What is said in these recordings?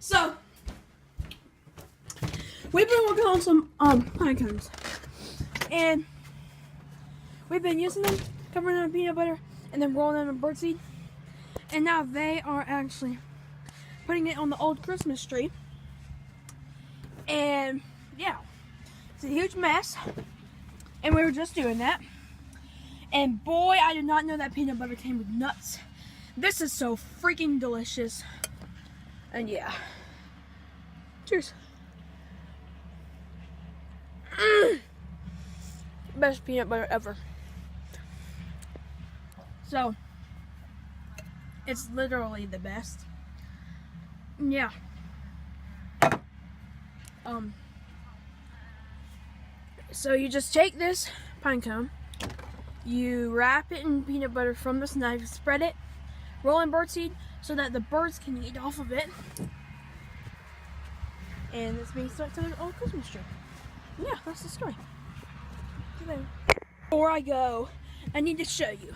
So, we've been working on some pine cones, and we've been using them, covering them in peanut butter, and then rolling them in birdseed. And now they are actually putting it on the old Christmas tree. And yeah, it's a huge mess. And we were just doing that. And boy, I did not know that peanut butter came with nuts. This is so freaking delicious. And yeah. Cheers. Best peanut butter ever. So, it's literally the best. Yeah. So you just take this pine cone, you wrap it in peanut butter from this knife, spread it, roll in birdseed so that the birds can eat off of it. And it's being stuck to the old Christmas tree. Yeah, that's the story. Before I go, I need to show you.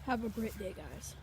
Have a great day, guys.